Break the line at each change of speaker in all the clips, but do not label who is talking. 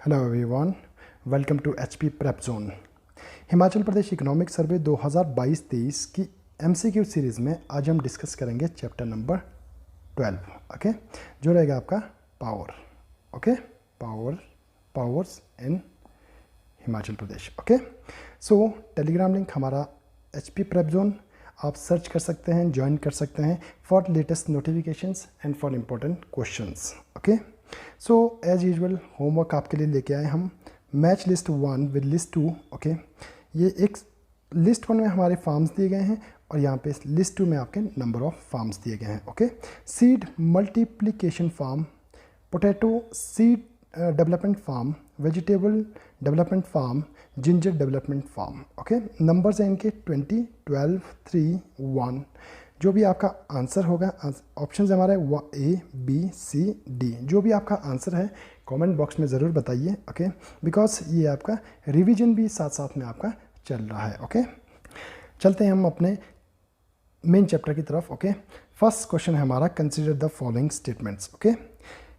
Hello everyone, welcome to HP prep zone. Himachal Pradesh economic survey 2022-23 की MCQ series में आज हम डिस्कस करेंगे चैप्टर नंबर 12, ओके, जो रहेगा आपका power, okay, powers in Himachal Pradesh, okay. So Telegram link हमारा एचपी प्रेप जोन आप सर्च कर सकते हैं, ज्वाइन कर सकते हैं for latest notifications and for important questions, okay. So as usual homework आपके लिए लेके आए हम match list 1 with list 2, okay. ये एक लिस्ट 1 में हमारे फार्म्स दिए गए हैं और यहाँ पे लिस्ट 2 में आपके नंबर ऑफ फार्म्स दिए गए हैं, okay. Seed multiplication farm, potato seed development farm, vegetable development farm, ginger development farm, okay. Numbers हैं इनके 20, 12, 3, 1। जो भी आपका आंसर होगा, ऑप्शन हमारा ए बी सी डी, जो भी आपका आंसर है कमेंट बॉक्स में ज़रूर बताइए, ओके, बिकॉज ये आपका रिवीजन भी साथ साथ में आपका चल रहा है, ओके। चलते हैं हम अपने मेन चैप्टर की तरफ, ओके। फर्स्ट क्वेश्चन है हमारा, consider the following statements, okay.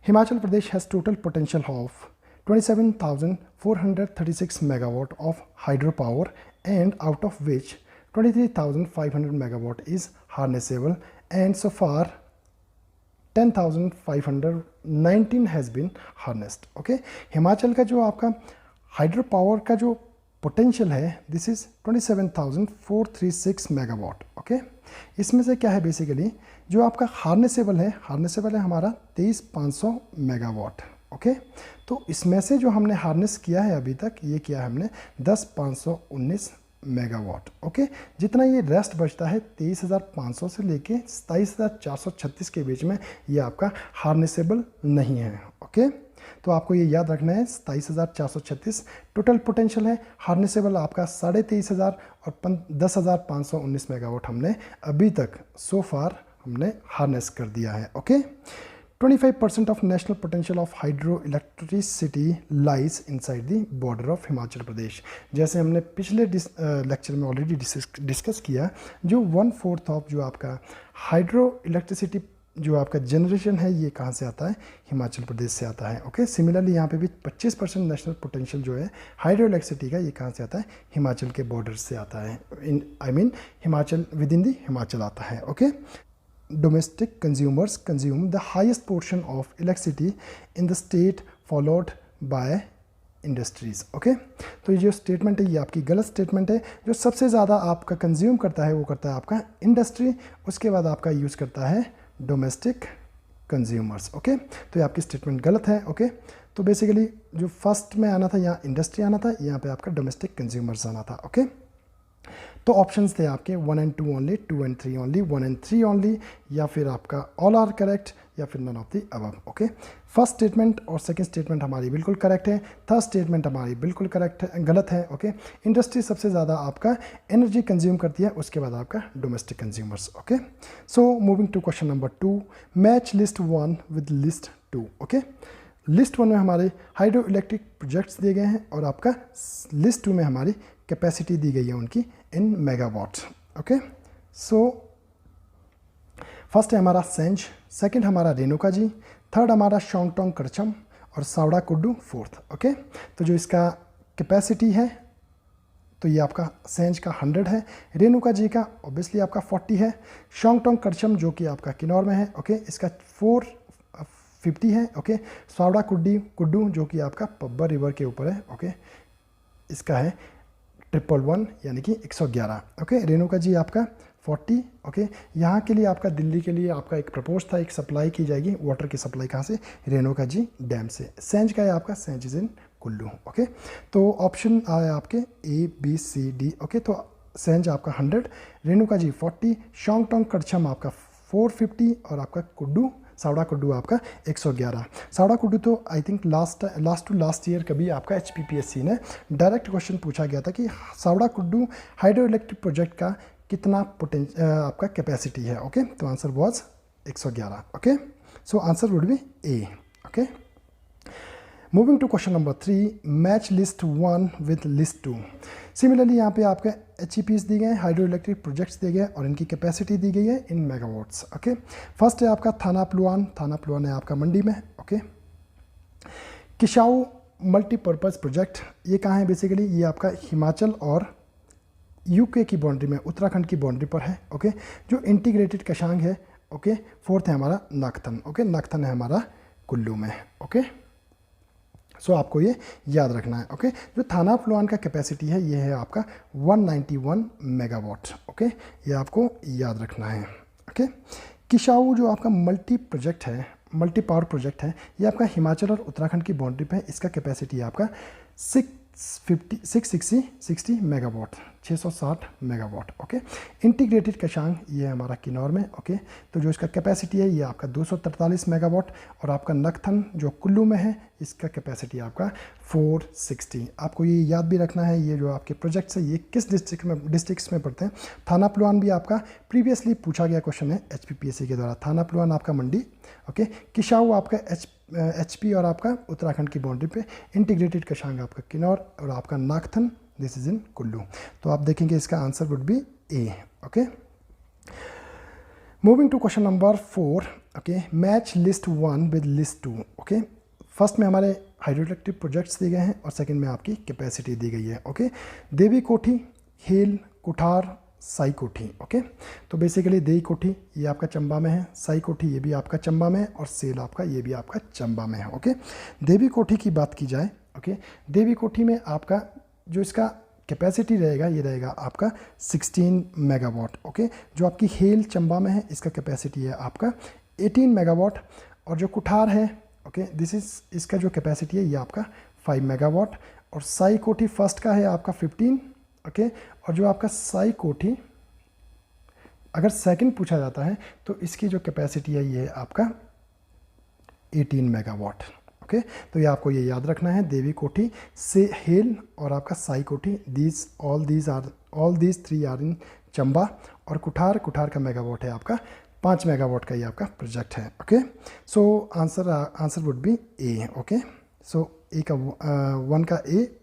Himachal Pradesh has total potential of 27,436 megawatt of hydropower, and out of which 23,500 megawatt is harnessable, and so far 10,519 has been harnessed, okay। Himachal का जो आपका hydro power का जो potential है, this is 27,436 megawatt, okay. इसमें से क्या है बेसिकली जो आपका हार्नेसेबल है हमारा 23,500 मेगावाट, ओके। तो इसमें से जो हमने हार्नेस किया है अभी तक, ये किया है हमने 10,519 मेगावाट, ओके। जितना ये रेस्ट बचता है 23,500 से लेके 27,436 के बीच में, ये आपका हार्नेसेबल नहीं है, ओके। तो आपको ये याद रखना है 27,436 टोटल पोटेंशियल है, हार्नेसेबल आपका 23,500 और 10,519 मेगावाट हमने अभी तक सो फार हमने हार्नेस कर दिया है, okay. 25% of national potential of hydroelectricity lies inside the border of Himachal Pradesh. जैसे हमने पिछले लेक्चर में ऑलरेडी डिस्कस किया, जो 1/4 ऑफ जो आपका हाइड्रो इलेक्ट्रिसिटी जो आपका जनरेशन है, ये कहाँ से आता है? हिमाचल प्रदेश से आता है, ओके। सिमिलरली यहाँ पे भी 25% नेशनल पोटेंशियल जो है हाइड्रो इलेक्ट्रिसिटी का, ये कहाँ से आता है? हिमाचल के बॉर्डर से आता है, हिमाचल विद इन दी हिमाचल आता है, okay. Domestic consumers consume the highest portion of electricity in the state followed by industries, okay। तो ये जो स्टेटमेंट है ये आपकी गलत स्टेटमेंट है। जो सबसे ज़्यादा आपका कंज्यूम करता है वो करता है आपका इंडस्ट्री, उसके बाद आपका यूज़ करता है डोमेस्टिक कंज्यूमर्स, ओके। तो ये आपकी स्टेटमेंट गलत है, ओके। तो बेसिकली जो फर्स्ट में आना था यहाँ इंडस्ट्री आना था, यहाँ पे आपका डोमेस्टिक कंज्यूमर्स आना था, ओके। तो ऑप्शंस थे आपके 1 and 2 only, 2 and 3 only, 1 and 3 only, या फिर आपका ऑल आर करेक्ट, या फिर none of the above, okay. First statement और सेकंड स्टेटमेंट हमारी बिल्कुल करेक्ट है, थर्ड स्टेटमेंट हमारी बिल्कुल करेक्ट है, गलत है, ओके। इंडस्ट्री सबसे ज़्यादा आपका एनर्जी कंज्यूम करती है, उसके बाद आपका domestic consumers, okay. So moving to question number 2, match list 1 with list 2, okay. List 1 में हमारे हाइड्रो इलेक्ट्रिक प्रोजेक्ट्स दिए गए हैं और आपका लिस्ट 2 में हमारी कैपेसिटी दी गई है उनकी इन मेगावाट, ओके। सो फर्स्ट है हमारा सेंज, सेकंड हमारा रेणुका जी, थर्ड हमारा शोंगटोंग करचम और सावड़ा कुड्डू फोर्थ, ओके। तो जो इसका कैपेसिटी है तो ये आपका सेंज का 100 है, रेणुका जी का ऑब्वियसली आपका 40 है, शोंगटोंग करचम जो कि आपका किन्नौर में है, ओके, इसका 450 है, ओके। सावड़ा कुड्डू जो कि आपका पब्बर रिवर के ऊपर है, ओके, इसका है 111 यानी कि 111, ओके। रेणुका जी आपका 40, ओके। यहाँ के लिए आपका दिल्ली के लिए आपका एक प्रपोज था, एक सप्लाई की जाएगी, वाटर की सप्लाई कहाँ से? रेणुका जी डैम से। सेंज का है आपका, Sainj is in Kullu, okay. तो ऑप्शन आया आपके A B C D, okay. तो सेंज आपका 100, रेणुका जी 40, शोंगटोंग करचम आपका 450 और आपका कुड्डू सावड़ा कुड्डू आपका 111। सावड़ा कुड्डू तो आई थिंक लास्ट ईयर कभी आपका HPPSC ने डायरेक्ट क्वेश्चन पूछा गया था कि Sawra Kuddu hydro electric project का कितना आपका कैपेसिटी है, ओके। तो answer was 111, okay. So answer would be A, okay. Moving to question number 3, match list 1 with list 2। Similarly यहाँ पे आपके HEPs दी गए हैं, हाइड्रो इलेक्ट्रिक प्रोजेक्ट्स दिए गए और इनकी कैपेसिटी दी गई है इन मेगावाट्स, ओके। फर्स्ट है आपका थाना प्लुआन है आपका मंडी में, ओके। किशाऊ मल्टीपर्पज़ प्रोजेक्ट ये कहाँ है बेसिकली, ये आपका हिमाचल और यूके की बाउंड्री में, उत्तराखंड की बाउंड्री पर है। ओके, जो इंटीग्रेटेड कशांग है। ओके, फोर्थ है हमारा नागथन। ओके, नागथन है हमारा कुल्लू में। ओके, सो आपको ये याद रखना है। ओके, जो थाना फ्लोआन का कैपेसिटी है ये है आपका 191 मेगावाट। ओके, ये आपको याद रखना है। ओके, किशाऊ जो आपका मल्टी प्रोजेक्ट है, मल्टी पावर प्रोजेक्ट है, ये आपका हिमाचल और उत्तराखंड की बाउंड्री पे है। इसका कैपेसिटी है आपका 660 megawatt, 660 megawatt. Okay, integrated Kashang ये है हमारा किन्नौर में। ओके, तो जो इसका कैपेसिटी है ये आपका 243 मेगावाट, और आपका नगथन जो कुल्लू में है इसका कैपेसिटी आपका 460। आपको ये याद भी रखना है, ये जो आपके प्रोजेक्ट्स है ये किस डिस्ट्रिक्ट्स में पड़ते हैं। थाना प्लुआन भी आपका प्रीवियसली पूछा गया क्वेश्चन है HPPSC के द्वारा। थाना प्लुआन आपका मंडी। ओके, किशाऊ आपका HP और आपका उत्तराखंड की बाउंड्री पे, इंटीग्रेटेड कशांग आपका किन्नौर, और आपका Nagthan this is in Kullu. तो आप देखेंगे इसका answer would be A. Okay, moving to question number 4। Okay, match list 1 with list 2। Okay, first में हमारे हाइड्रोइलेक्ट्रिक प्रोजेक्ट्स दिए गए हैं और सेकंड में आपकी कैपेसिटी दी गई है। ओके, देवी कोठी, हेल, कुठार, साई कोठी। ओके, तो बेसिकली देवी कोठी ये आपका चंबा में है, साई कोठी ये भी आपका चंबा में है, और सेल आपका ये भी आपका चंबा में है। ओके, देवी कोठी की बात की जाए। ओके, देवी कोठी में आपका जो इसका कैपेसिटी रहेगा ये रहेगा आपका 16 मेगावाट। ओके, जो आपकी हेल चंबा में है इसका कैपेसिटी है आपका 18 मेगावाट, और जो कुठार है ओके दिस इज इसका जो कैपेसिटी है ये आपका 5 मेगावाट, और साई कोठी फर्स्ट का है आपका 15। ओके, और जो आपका साई कोठी अगर सेकंड पूछा जाता है तो इसकी जो कैपेसिटी है ये है आपका 18 मेगावाट। ओके, तो ये आपको ये याद रखना है, देवी कोठी से हेल और आपका Sai Kothi all these 3 are in Chamba, और कुठार का मेगावाट है आपका 5 मेगावाट का ये आपका प्रोजेक्ट है। Okay, so answer would be A. Okay, so A का 1 का ए,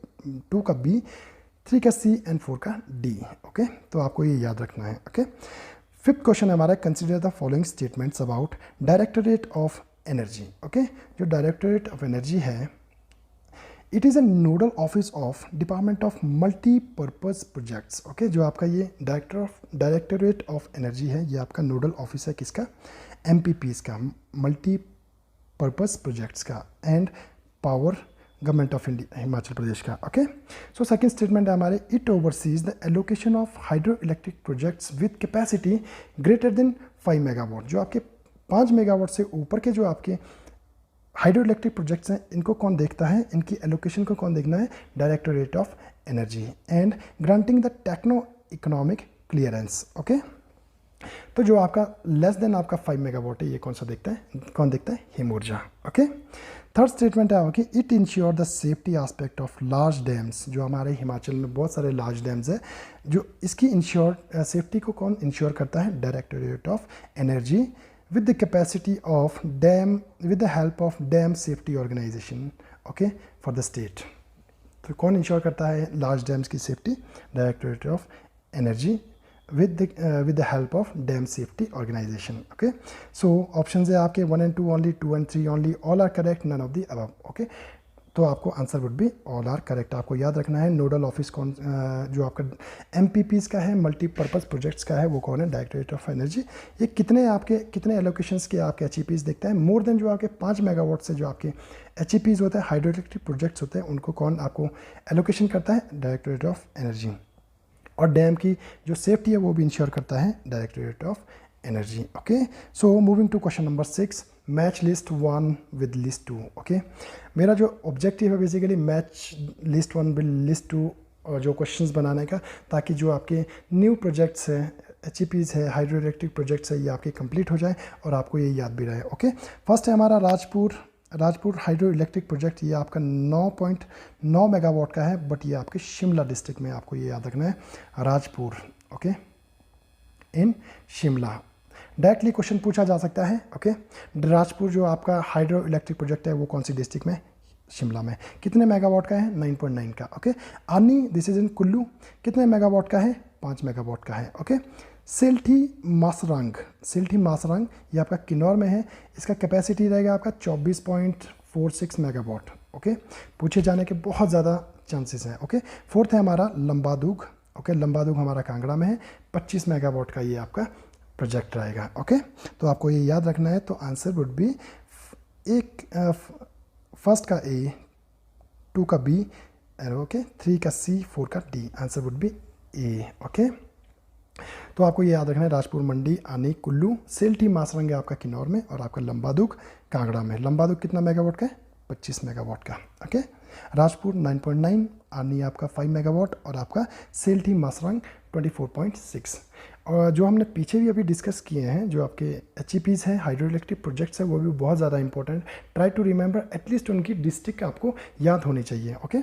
2 का बी, 3 का सी एंड 4 का डी। ओके, तो आपको ये याद रखना है। ओके, फिफ्थ क्वेश्चन हमारा, consider the following statements about directorate of energy. Okay, जो डायरेक्टरेट ऑफ एनर्जी है it is a nodal office of department of multipurpose projects. Okay, जो आपका ये डायरेक्टरेट ऑफ एनर्जी है ये आपका नोडल ऑफिस है किसका, MPPs का, मल्टीपर्पज़ प्रोजेक्ट्स का, and power government of India Himachal Pradesh का। ओके, सो सेकंड स्टेटमेंट है हमारे, it oversees the allocation of hydro electric projects with capacity greater than 5 megawatt. जो आपके 5 मेगावाट से ऊपर के जो आपके हाइड्रो इलेक्ट्रिक प्रोजेक्ट्स हैं इनको कौन देखता है, इनकी एलोकेशन को कौन देखना है, directorate of energy, and granting the techno economic clearance. Okay, तो जो आपका लेस देन आपका 5 मेगावाट है ये कौन सा देखता है, कौन देखता है, him Urja. Okay, third statement है कि it ensure the safety aspect of large dams. जो हमारे हिमाचल में बहुत सारे लार्ज डैम्स है, जो इसकी सेफ्टी को कौन इंश्योर करता है, directorate of energy, with the capacity of dam, with the help of dam safety organization, okay, for the state। तो कौन इंश्योर करता है लार्ज डैम्स की safety, directorate of energy with the help of dam safety organization। okay, so options है आपके 1 and 2 only, 2 and 3 only, all are correct, none of the above। okay, तो आपको answer would be all are correct. आपको याद रखना है nodal office कौन, जो आपका MPPs का है, मल्टीपर्पज़ प्रोजेक्ट्स का है, वो कौन है, डायरेक्टरेट ऑफ एनर्जी। ये कितने एलोकेशंस के आपके HEPs देखता है, मोर देन जो आपके 5 मेगावाट से जो आपके HEPs होते हैं, हाइड्रो इलेक्ट्रिक प्रोजेक्ट्स होते हैं, उनको कौन आपको एलोकेशन करता है, डायरेक्टरेट ऑफ एनर्जी। और डैम की जो सेफ्टी है वो भी इंश्योर करता है directorate of energy. Okay, so moving to question number 6, match list 1 with list 2। Okay, मेरा जो ऑब्जेक्टिव है basically match list 1 with list 2 जो क्वेश्चंस बनाने का, ताकि जो आपके न्यू प्रोजेक्ट्स हैं, HEPs है, हाइड्रो इलेक्ट्रिक प्रोजेक्ट्स है, ये आपके कंप्लीट हो जाए और आपको ये याद भी रहे। ओके, फर्स्ट है हमारा राजपुर हाइड्रो इलेक्ट्रिक प्रोजेक्ट। ये आपका 9.9 मेगावाट का है, बट ये आपके शिमला डिस्ट्रिक्ट में, आपको ये याद रखना है, राजपुर। ओके, इन शिमला। डायरेक्टली क्वेश्चन पूछा जा सकता है। ओके, राजपुर जो आपका हाइड्रो इलेक्ट्रिक प्रोजेक्ट है वो कौन सी डिस्ट्रिक्ट में, शिमला में। कितने मेगावाट का है, 9.9 का। ओके, आनी दिस इज इन कुल्लू, कितने मेगावाट का है, 5 मेगावाट का है। ओके, सिल्ठी मासरंग ये आपका किन्नौर में है, इसका कैपेसिटी रहेगा आपका 24.46 मेगावाट। ओके, पूछे जाने के बहुत ज़्यादा चांसेस हैं। ओके, फोर्थ है हमारा लंबादुग। ओके, लंबादुग हमारा कांगड़ा में है, 25 मेगावाट का ये आपका प्रोजेक्ट रहेगा। ओके, तो आपको ये याद रखना है। तो आंसर वुड बी एक फर्स्ट का ए, 2 का बी, ओके, 3 का सी, 4 का D, answer would be A. Okay, तो आपको ये याद रखना है, राजपुर, मंडी, आनी, कुल्लू, सेल्टी, मासरंग है आपका किन्नौर में, और आपका लंबादुग कांगड़ा में। लंबादुग कितना मेगावाट का है? 25 मेगावाट का। ओके, राजपुर 9.9, आनी आपका 5 मेगावाट, और आपका सेल्टी मासरंग 24.6। और जो हमने पीछे भी अभी डिस्कस किए हैं, जो आपके HEPs हैं, हाइड्रो इलेक्ट्रिक प्रोजेक्ट्स हैं, वो भी बहुत ज़्यादा important. Try to remember at least उनकी डिस्ट्रिक्ट आपको याद होनी चाहिए। Okay,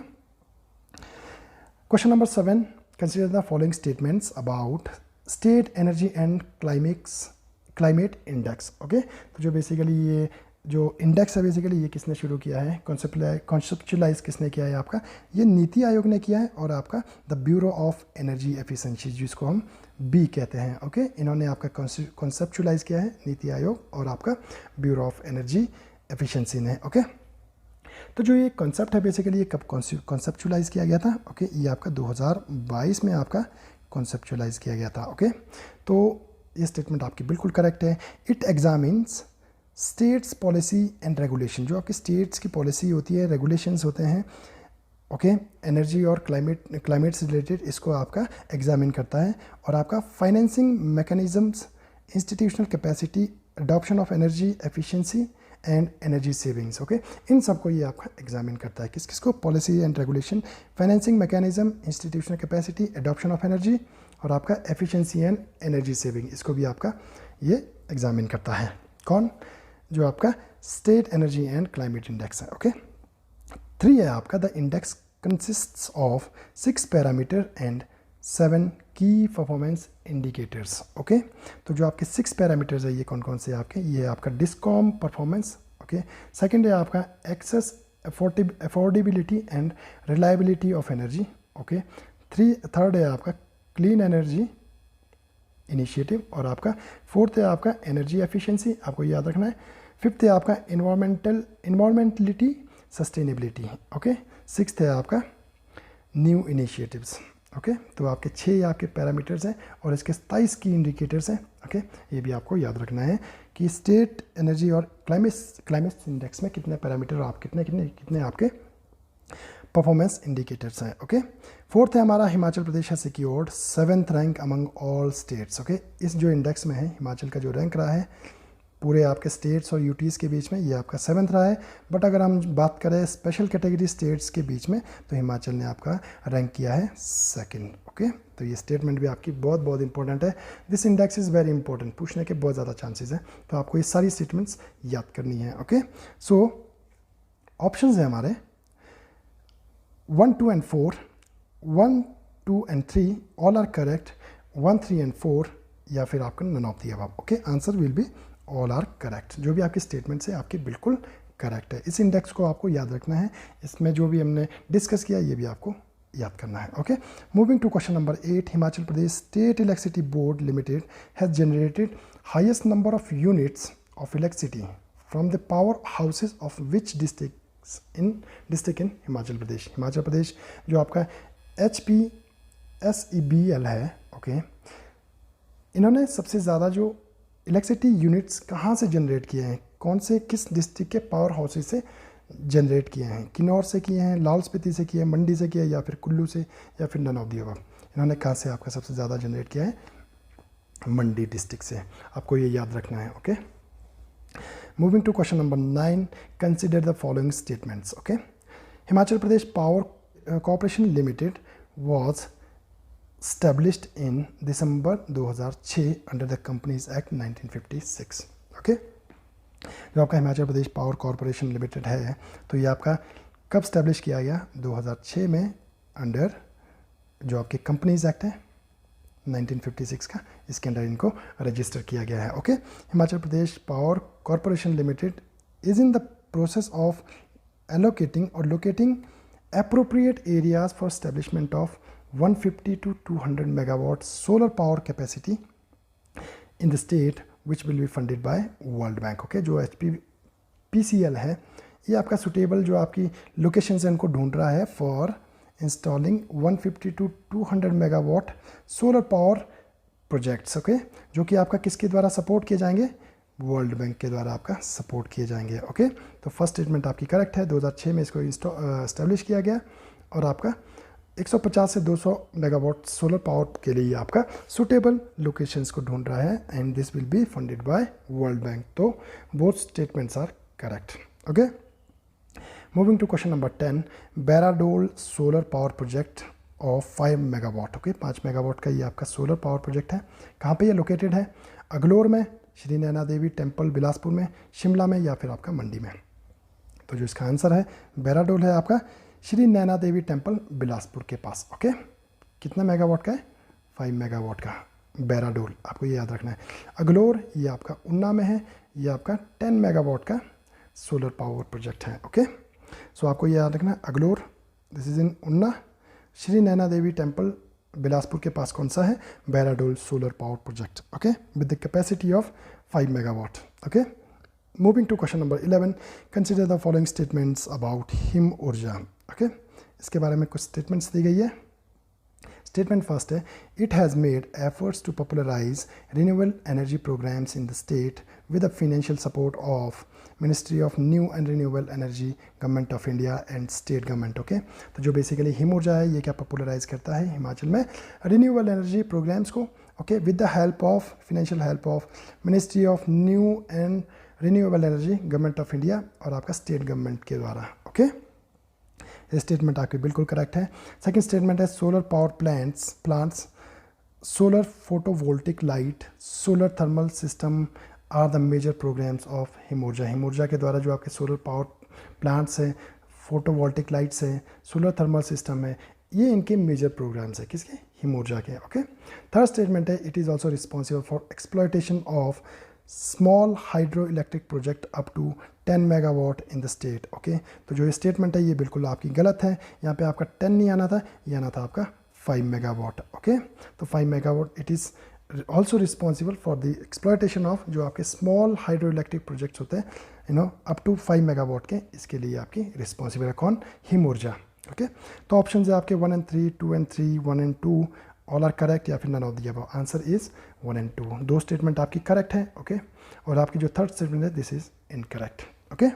question number 7, consider the following statements about state energy and climate index. Okay, तो जो बेसिकली ये जो इंडेक्स है, बेसिकली ये किसने शुरू किया है, कॉन्सेप्चुलाइज किसने किया है? आपका ये नीति आयोग ने किया है, और आपका the bureau of energy efficiency, जिसको हम बी कहते हैं। ओके, इन्होंने आपका कॉन्सेप्चुलाइज किया है, नीति आयोग और आपका ब्यूरो ऑफ एनर्जी एफिशिएंसी ने। ओके, तो जो ये कॉन्सेप्ट है, बेसिकली ये कब कॉन्सेप्चुलाइज किया गया था? ओके, ये आपका 2022 में आपका कॉन्सेप्चुलाइज किया गया था। ओके, तो ये स्टेटमेंट आपकी बिल्कुल करेक्ट है। It examines states policy and regulation, जो आपकी स्टेट्स की पॉलिसी होती है, रेगुलेशंस होते हैं, ओके, एनर्जी और क्लाइमेट से रिलेटेड, इसको आपका एग्जामिन करता है। और आपका financing mechanisms, institutional capacity, adoption of energy efficiency and energy savings, okay, इन सबको ये आपका एग्जामिन करता है। किसको? Policy and regulation, financing mechanism, institutional capacity, adoption of energy, और आपका एफिशिएंसी एंड एनर्जी सेविंग, इसको भी आपका ये एग्जामिन करता है। कौन? जो आपका state energy and climate index है। ओके, 3 है आपका, the index consists of 6 parameter and 7 की परफॉर्मेंस इंडिकेटर्स। ओके, तो जो आपके 6 पैरामीटर्स है, ये कौन कौन से आपके? ये आपका डिस्कॉम परफॉर्मेंस। ओके, सेकंड है आपका access, affordability and reliability of energy. Okay, third है आपका क्लीन एनर्जी इनिशिएटिव, और आपका फोर्थ है आपका एनर्जी एफिशिएंसी, आपको याद रखना है। फिफ्थ है आपका इन्वायरमेंटलिटी सस्टेनेबिलिटी। ओके, सिक्स्थ है आपका न्यू इनिशिएटिव्स। ओके, तो आपके 6 आपके पैरामीटर्स हैं, और इसके 27 की इंडिकेटर्स हैं। ओके, ये भी आपको याद रखना है कि स्टेट एनर्जी और क्लाइमेट इंडेक्स में कितने पैरामीटर, आप कितने आपके परफॉर्मेंस इंडिकेटर्स हैं। ओके, फोर्थ है हमारा हिमाचल प्रदेश है secured 7th rank among all states. Okay, इस जो इंडेक्स में है, हिमाचल का जो रैंक रहा है पूरे आपके स्टेट्स और यूटीज़ के बीच में, ये आपका 7th रहा है। बट अगर हम बात करें स्पेशल कैटेगरी स्टेट्स के बीच में, तो हिमाचल ने आपका रैंक किया है 2nd। ओके, तो ये स्टेटमेंट भी आपकी बहुत बहुत इंपॉर्टेंट है। This index is very important, पूछने के बहुत ज़्यादा चांसेस हैं, तो आपको ये सारी स्टेटमेंट्स याद करनी है। ओके, सो ऑप्शंस हैं हमारे 1, 2 and 4, 1, 2 and 3 all are correct, 1, 3 and 4 या फिर आपका none of the above. Okay, answer will be all are correct. जो भी आपकी स्टेटमेंट्स है आपकी बिल्कुल करेक्ट है। इस इंडेक्स को आपको याद रखना है, इसमें जो भी हमने डिस्कस किया ये भी आपको याद करना है। Okay, moving to question number 8, Himachal Pradesh state electricity board limited has generated highest number of units of electricity from the power houses of which district in Himachal Pradesh. Himachal Pradesh जो आपका HPSEBL है, ओके, इन्होंने सबसे ज़्यादा जो इलेक्ट्रिसिटी यूनिट्स कहाँ से जनरेट किए हैं, किस डिस्ट्रिक्ट के पावर हाउसेज से जनरेट किए हैं? किन्नौर से किए हैं, लाहौल स्पीति से किए हैं, मंडी से किए हैं, या फिर कुल्लू से, या फिर नन ऑफ दी अबव। इन्होंने कहाँ से आपका सबसे ज़्यादा जनरेट किया है? मंडी डिस्ट्रिक्ट से, आपको ये याद रखना है। Okay, moving to question number 9, consider the following statements. Okay, Himachal Pradesh power corporation limited was established in December 2006 under the Companies Act 1956। Okay, जो आपका Himachal Pradesh power corporation limited है, तो ये आपका कब स्टैब्लिश किया गया? 2006 में, अंडर जो आपके कंपनीज एक्ट है 1956 का, इसके अंडर इनको रजिस्टर किया गया है। Okay, Himachal Pradesh power corporation limited is in the process of allocating और locating appropriate areas for establishment of 150 to 200 megawatt solar power capacity in the state which will be funded by World Bank। Okay, जो HPCL है ये आपका suitable जो आपकी location है उनको ढूंढ रहा है for installing 150 to 200 megawatt solar power projects, okay, जो कि आपका किसके द्वारा सपोर्ट किए जाएंगे, वर्ल्ड बैंक के द्वारा आपका सपोर्ट किए जाएंगे, ओके। तो फर्स्ट स्टेटमेंट आपकी करेक्ट है, 2006 में इसको इस्टेब्लिश किया गया और आपका 150 से 200 मेगावाट सोलर पावर के लिए आपका सुटेबल लोकेशंस को ढूंढ रहा है and this will be funded by World Bank. तो both statements are correct, okay. Moving to question number 10, Bairadol solar power project of 5 megawatt, okay, 5 megawatt का ये आपका सोलर पावर प्रोजेक्ट है। कहाँ पे ये लोकेटेड है, अगलोर में, श्री नैना देवी टेम्पल बिलासपुर में, शिमला में या फिर आपका मंडी में। तो जो इसका आंसर है बैराडोल है आपका श्री नैना देवी टेम्पल बिलासपुर के पास, ओके। कितना मेगावाट का है, 5 मेगावाट का बैराडोल, आपको ये याद रखना है। अगलोर ये आपका उन्ना में है, ये आपका 10 मेगावाट का सोलर पावर प्रोजेक्ट है, ओके। सो आपको ये याद रखना है, अगलोर this is in Una, Shri Naina Devi temple Bilaspur के पास कौन सा है, Bairadol solar power project, okay, with the capacity of 5 megawatt, okay. Moving to question number 11, consider the following statements about Him Urja, okay. इसके बारे में कुछ स्टेटमेंट्स दी गई है। स्टेटमेंट फर्स्ट है, it has made efforts to popularise renewable energy programmes in the state with the financial support of ministry of new and renewable energy, government of India and state government, okay. तो जो basically him ऊर्जा है ये क्या popularise करता है हिमाचल में renewable energy programmes को, okay, with the help of financial help of ministry of new and renewable energy, government of India और आपका स्टेट गवर्नमेंट के द्वारा, ओके। ये स्टेटमेंट आपकी बिल्कुल करेक्ट है। सेकंड स्टेटमेंट है, solar power plants solar photovoltaic light, solar thermal system are the major programs of Him Urja. Him Urja के द्वारा जो आपके सोलर पावर प्लांट्स हैं, फोटोवोल्टिक लाइट्स हैं, सोलर थर्मल सिस्टम है, ये इनके मेजर प्रोग्राम्स है, किसके, हिम ऊर्जा के, ओके। थर्ड स्टेटमेंट है, it is also responsible for exploitation of small hydro electric project up to 10 megawatt in the state, okay. तो जो ये स्टेटमेंट है ये बिल्कुल आपकी गलत है, यहाँ पे आपका 10 नहीं आना था, ये आना था आपका 5 मेगावाट, ओके। तो 5 megawatt it is also responsible for the exploitation of जो आपके स्मॉल हाइड्रो इलेक्ट्रिक प्रोजेक्ट्स होते हैं, you know, up to 5 megawatt के, इसके लिए आपकी रिस्पॉन्सिबल है कौन, हिम ऊर्जा, ओके। तो ऑप्शन है आपके 1 and 3, 2 and 3, 1 and 2 all are correct या फिर none of the above. Answer is 1 and 2, दो स्टेटमेंट आपकी करेक्ट है, ओके। और आपकी जो थर्ड स्टेटमेंट है this is incorrect, okay.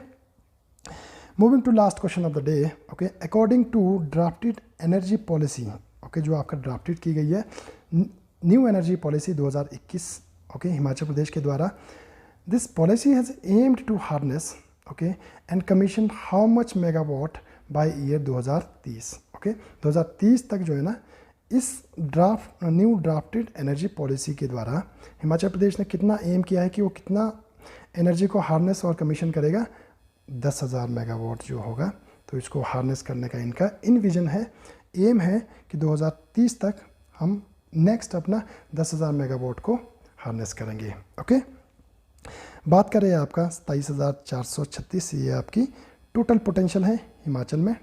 Moving to last question of the day, okay. According to drafted energy policy, okay, जो आपका ड्राफ्टेड की गई है new energy policy 2021, okay, Himachal Pradesh के द्वारा, this policy has aimed to harness, okay, and commission how much megawatt by year 2030, okay. 2030 तक जो है ना, इस न्यू ड्राफ्टेड एनर्जी पॉलिसी के द्वारा हिमाचल प्रदेश ने कितना एम किया है कि वो कितना एनर्जी को हार्नेस और कमीशन करेगा, 10,000 मेगावाट जो होगा। तो इसको हार्नेस करने का इनका इन विजन है, एम है कि 2030 तक हम नेक्स्ट अपना 10,000 मेगावाट को हार्नेस करेंगे, ओके। बात करें आपका 27,436, ये आपकी टोटल पोटेंशियल है हिमाचल में,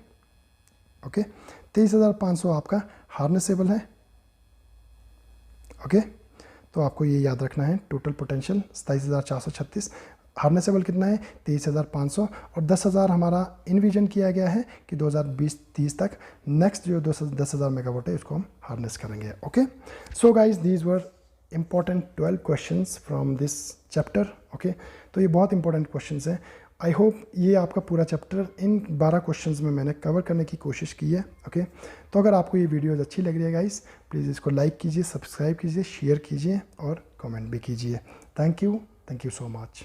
ओके। 23,500 आपका हार्नेसेबल है, ओके। तो आपको ये याद रखना है, टोटल पोटेंशियल 27,436, हार्नेसेबल कितना है 23,500 और 10,000 हमारा इनविजन किया गया है कि 2020-30 तक नेक्स्ट जो 10,000 मेगावाट है इसको हम हार्नेस करेंगे, okay. So guys these were important 12 questions from this chapter, okay. तो ये बहुत इंपॉर्टेंट क्वेश्चंस हैं। आई होप ये आपका पूरा चैप्टर इन 12 क्वेश्चंस में मैंने कवर करने की कोशिश की है, ओके। तो अगर आपको ये वीडियोज़ अच्छी लग रही है गाइस, प्लीज़ इसको लाइक कीजिए, सब्सक्राइब कीजिए, शेयर कीजिए और कमेंट भी कीजिए। Thank you so much.